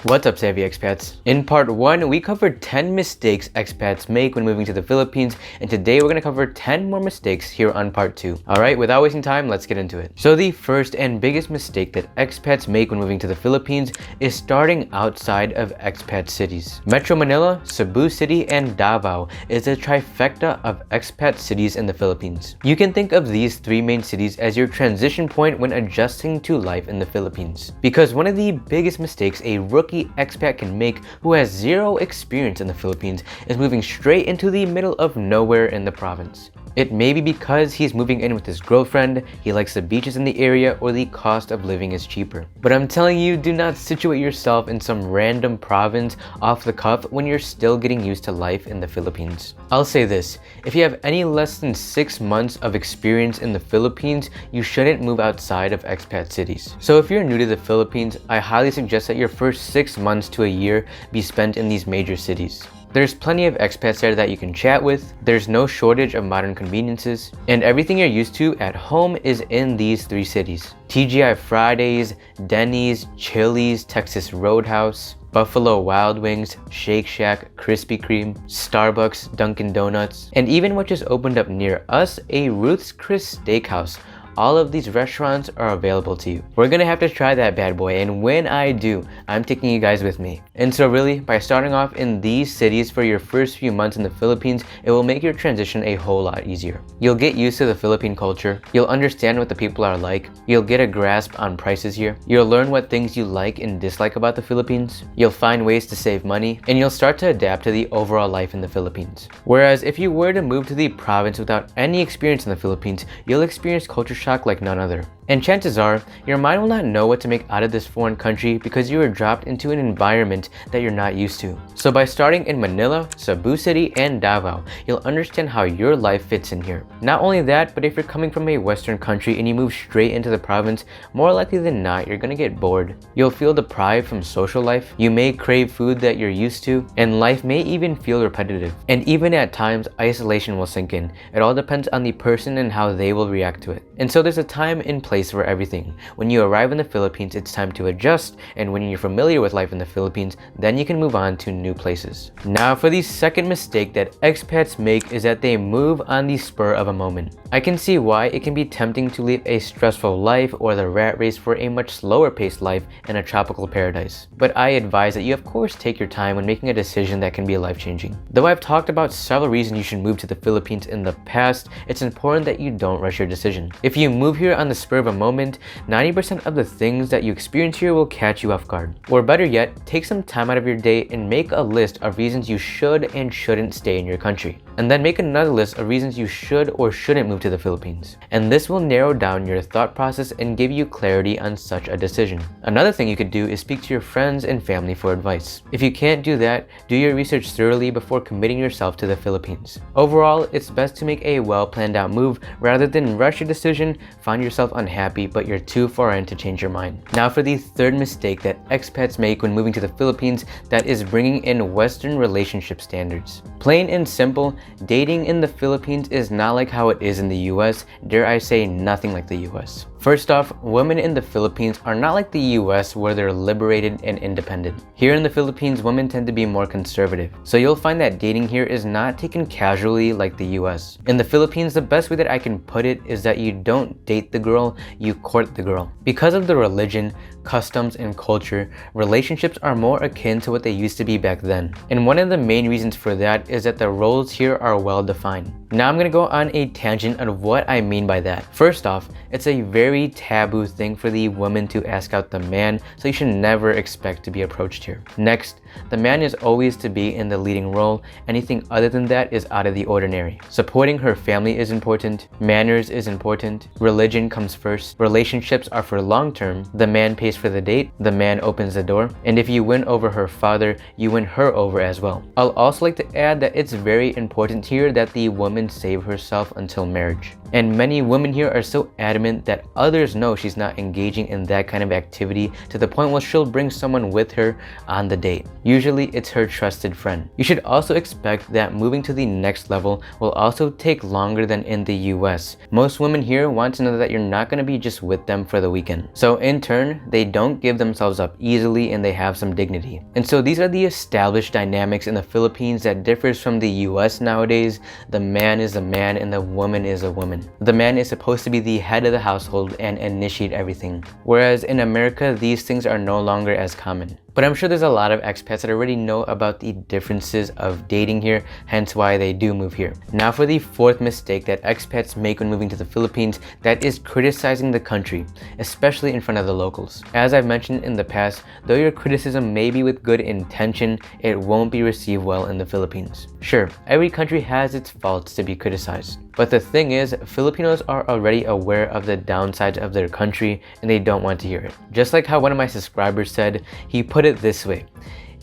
What's up, savvy expats? In part 1, we covered 10 mistakes expats make when moving to the Philippines, and today we're going to cover 10 more mistakes here on part 2. Alright, without wasting time, let's get into it. So the first and biggest mistake that expats make when moving to the Philippines is starting outside of expat cities. Metro Manila, Cebu City, and Davao is a trifecta of expat cities in the Philippines. You can think of these three main cities as your transition point when adjusting to life in the Philippines. Because one of the biggest mistakes a rookie expat can make who has zero experience in the Philippines is moving straight into the middle of nowhere in the province. It may be because he's moving in with his girlfriend, he likes the beaches in the area, or the cost of living is cheaper. But I'm telling you, do not situate yourself in some random province off the cuff when you're still getting used to life in the Philippines. I'll say this, if you have any less than 6 months of experience in the Philippines, you shouldn't move outside of expat cities. So if you're new to the Philippines, I highly suggest that your first 6 months to a year be spent in these major cities. There's plenty of expats there that you can chat with, there's no shortage of modern conveniences, and everything you're used to at home is in these three cities. TGI Fridays, Denny's, Chili's, Texas Roadhouse, Buffalo Wild Wings, Shake Shack, Krispy Kreme, Starbucks, Dunkin' Donuts, and even what just opened up near us, a Ruth's Chris Steakhouse. All of these restaurants are available to you. We're gonna have to try that bad boy, and when I do, I'm taking you guys with me. And so really, by starting off in these cities for your first few months in the Philippines, it will make your transition a whole lot easier. You'll get used to the Philippine culture, you'll understand what the people are like, you'll get a grasp on prices here, you'll learn what things you like and dislike about the Philippines, you'll find ways to save money, and you'll start to adapt to the overall life in the Philippines. Whereas if you were to move to the province without any experience in the Philippines, you'll experience culture shock like none other. And chances are, your mind will not know what to make out of this foreign country because you were dropped into an environment that you're not used to. So by starting in Manila, Cebu City, and Davao, you'll understand how your life fits in here. Not only that, but if you're coming from a Western country and you move straight into the province, more likely than not, you're gonna get bored. You'll feel deprived from social life, you may crave food that you're used to, and life may even feel repetitive. And even at times, isolation will sink in. It all depends on the person and how they will react to it. And so there's a time and place for everything. When you arrive in the Philippines, it's time to adjust, and when you're familiar with life in the Philippines, then you can move on to new places. Now for the second mistake that expats make is that they move on the spur of a moment. I can see why it can be tempting to leave a stressful life or the rat race for a much slower paced life in a tropical paradise. But I advise that you of course take your time when making a decision that can be life-changing. Though I've talked about several reasons you should move to the Philippines in the past, it's important that you don't rush your decision. If you move here on the spur of a moment, 90% of the things that you experience here will catch you off guard. Or better yet, take some time out of your day and make a list of reasons you should and shouldn't stay in your country. And then make another list of reasons you should or shouldn't move to the Philippines. And this will narrow down your thought process and give you clarity on such a decision. Another thing you could do is speak to your friends and family for advice. If you can't do that, do your research thoroughly before committing yourself to the Philippines. Overall, it's best to make a well planned out move rather than rush your decision, find yourself unhappy, but you're too far in to change your mind. Now for the third mistake that expats make when moving to the Philippines, that is bringing in Western relationship standards. Plain and simple, dating in the Philippines is not like how it is in the US, dare I say nothing like the US. First off, women in the Philippines are not like the US where they're liberated and independent. Here in the Philippines, women tend to be more conservative. So you'll find that dating here is not taken casually like the US. In the Philippines, the best way that I can put it is that you don't date the girl, you court the girl. Because of the religion, customs, and culture, relationships are more akin to what they used to be back then. And one of the main reasons for that is that the roles here are well defined. Now I'm gonna go on a tangent of what I mean by that. First off, it's a very taboo thing for the woman to ask out the man, so you should never expect to be approached here. Next, the man is always to be in the leading role. Anything other than that is out of the ordinary. Supporting her family is important, manners is important, religion comes first, relationships are for long term, the man pays for the date, the man opens the door, and if you win over her father, you win her over as well. I'll also like to add that it's very important here that the woman save herself until marriage. And many women here are so adamant that others know she's not engaging in that kind of activity to the point where she'll bring someone with her on the date. Usually it's her trusted friend. You should also expect that moving to the next level will also take longer than in the US. Most women here want to know that you're not going to be just with them for the weekend. So in turn, they don't give themselves up easily and they have some dignity. And so these are the established dynamics in the Philippines that differs from the US nowadays. The man is a man and the woman is a woman. The man is supposed to be the head of the household and initiate everything. Whereas in America, these things are no longer as common. But I'm sure there's a lot of expats that already know about the differences of dating here, hence why they do move here. Now for the fourth mistake that expats make when moving to the Philippines, that is criticizing the country, especially in front of the locals. As I've mentioned in the past, though your criticism may be with good intention, it won't be received well in the Philippines. Sure, every country has its faults to be criticized. But the thing is, Filipinos are already aware of the downsides of their country and they don't want to hear it. Just like how one of my subscribers said, he put it this way: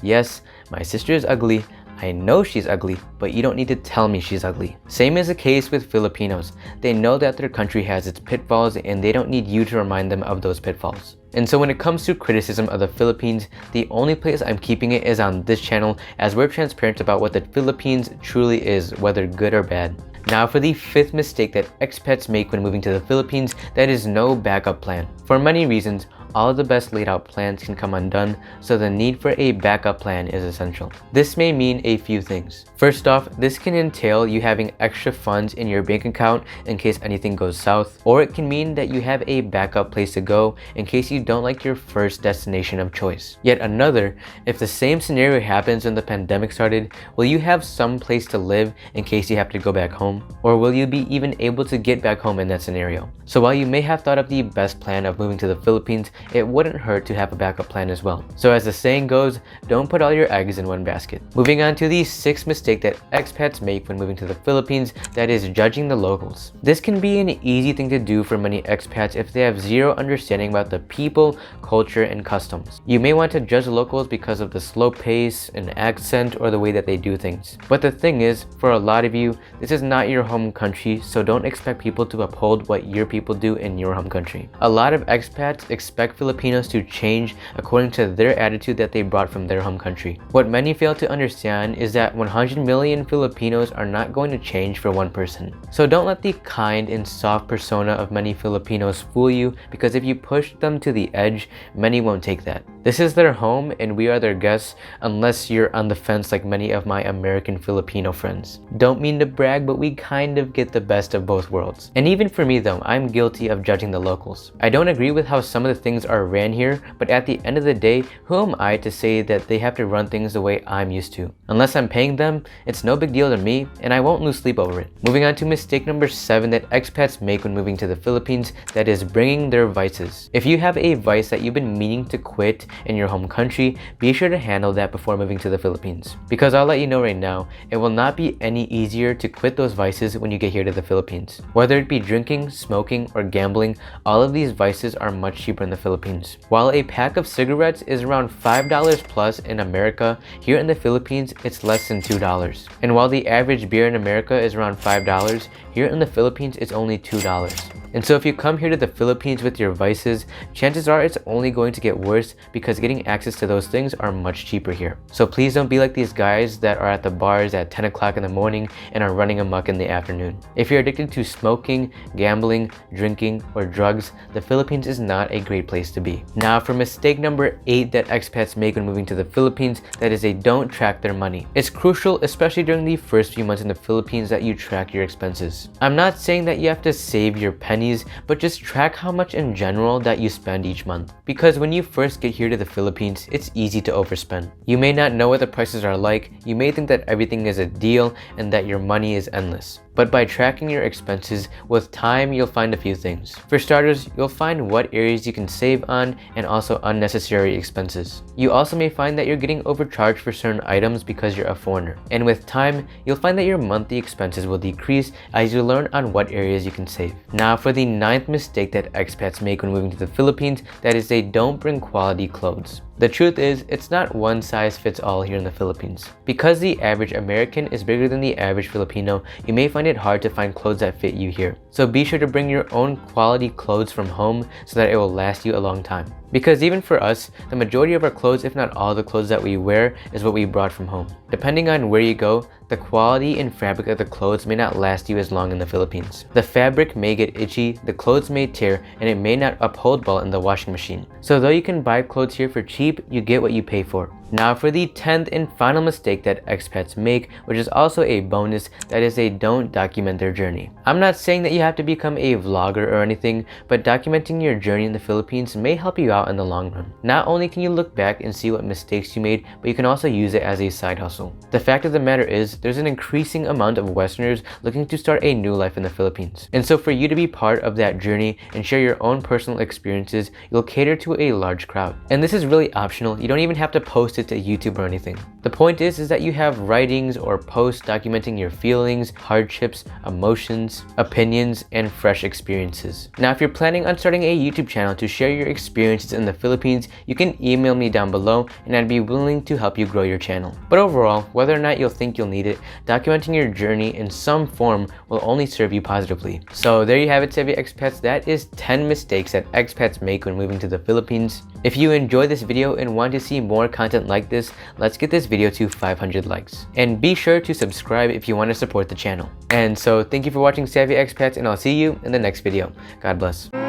yes, my sister is ugly, I know she's ugly, but you don't need to tell me she's ugly. Same is the case with Filipinos. They know that their country has its pitfalls and they don't need you to remind them of those pitfalls. And so when it comes to criticism of the Philippines, the only place I'm keeping it is on this channel, as we're transparent about what the Philippines truly is, whether good or bad. Now for the fifth mistake that expats make when moving to the Philippines, that is no backup plan. For many reasons, all of the best laid out plans can come undone, so the need for a backup plan is essential. This may mean a few things. First off, this can entail you having extra funds in your bank account in case anything goes south, or it can mean that you have a backup place to go in case you don't like your first destination of choice. Yet another, if the same scenario happens when the pandemic started, will you have some place to live in case you have to go back home? Or will you be even able to get back home in that scenario? So while you may have thought of the best plan of moving to the Philippines, it wouldn't hurt to have a backup plan as well. So as the saying goes, don't put all your eggs in one basket. Moving on to the sixth mistake that expats make when moving to the Philippines, that is judging the locals. This can be an easy thing to do for many expats if they have zero understanding about the people, culture, and customs. You may want to judge the locals because of the slow pace, an accent, or the way that they do things. But the thing is, for a lot of you, this is not your home country, so don't expect people to uphold what your people do in your home country. A lot of expats expect Filipinos to change according to their attitude that they brought from their home country. What many fail to understand is that 100 million Filipinos are not going to change for one person. So don't let the kind and soft persona of many Filipinos fool you, because if you push them to the edge, many won't take that. This is their home and we are their guests, unless you're on the fence like many of my American Filipino friends. Don't mean to brag, but we kind of get the best of both worlds. And even for me though, I'm guilty of judging the locals. I don't agree with how some of the things are ran here, but at the end of the day, who am I to say that they have to run things the way I'm used to? Unless I'm paying them, it's no big deal to me and I won't lose sleep over it. Moving on to mistake number 7 that expats make when moving to the Philippines, that is bringing their vices. If you have a vice that you've been meaning to quit in your home country, be sure to handle that before moving to the Philippines. Because I'll let you know right now, it will not be any easier to quit those vices when you get here to the Philippines. Whether it be drinking, smoking, or gambling, all of these vices are much cheaper in the Philippines. While a pack of cigarettes is around $5 plus in America, here in the Philippines, it's less than $2. And while the average beer in America is around $5, here in the Philippines, it's only $2. And so if you come here to the Philippines with your vices, chances are it's only going to get worse because getting access to those things are much cheaper here. So please don't be like these guys that are at the bars at 10 o'clock in the morning and are running amok in the afternoon. If you're addicted to smoking, gambling, drinking, or drugs, the Philippines is not a great place to be. Now for mistake number 8 that expats make when moving to the Philippines, that is they don't track their money. It's crucial, especially during the first few months in the Philippines, that you track your expenses. I'm not saying that you have to save your pennies, but just track how much in general that you spend each month. Because when you first get here to the Philippines, it's easy to overspend. You may not know what the prices are like, you may think that everything is a deal and that your money is endless. But by tracking your expenses, with time you'll find a few things. For starters, you'll find what areas you can save on and also unnecessary expenses. You also may find that you're getting overcharged for certain items because you're a foreigner. And with time, you'll find that your monthly expenses will decrease as you learn on what areas you can save. Now for the 9th mistake that expats make when moving to the Philippines, that is they don't bring quality clothes. The truth is, it's not one size fits all here in the Philippines. Because the average American is bigger than the average Filipino, you may find it hard to find clothes that fit you here. So be sure to bring your own quality clothes from home so that it will last you a long time. Because even for us, the majority of our clothes, if not all the clothes that we wear, is what we brought from home. Depending on where you go, the quality and fabric of the clothes may not last you as long in the Philippines. The fabric may get itchy, the clothes may tear, and it may not uphold well in the washing machine. So though you can buy clothes here for cheap, you get what you pay for. Now for the 10th and final mistake that expats make, which is also a bonus, that is they don't document their journey. I'm not saying that you have to become a vlogger or anything, but documenting your journey in the Philippines may help you out in the long run. Not only can you look back and see what mistakes you made, but you can also use it as a side hustle. The fact of the matter is, there's an increasing amount of Westerners looking to start a new life in the Philippines. And so for you to be part of that journey and share your own personal experiences, you'll cater to a large crowd. And this is really optional. You don't even have to post it to YouTube or anything. The point is that you have writings or posts documenting your feelings, hardships, emotions, opinions, and fresh experiences. Now, if you're planning on starting a YouTube channel to share your experiences in the Philippines, you can email me down below and I'd be willing to help you grow your channel. But overall, whether or not you'll think you'll need it, documenting your journey in some form will only serve you positively. So there you have it, savvy expats. That is 10 mistakes that expats make when moving to the Philippines. If you enjoyed this video and want to see more content like this, let's get this video to 500 likes. And be sure to subscribe if you want to support the channel. And so thank you for watching Savvy Expats, and I'll see you in the next video. God bless.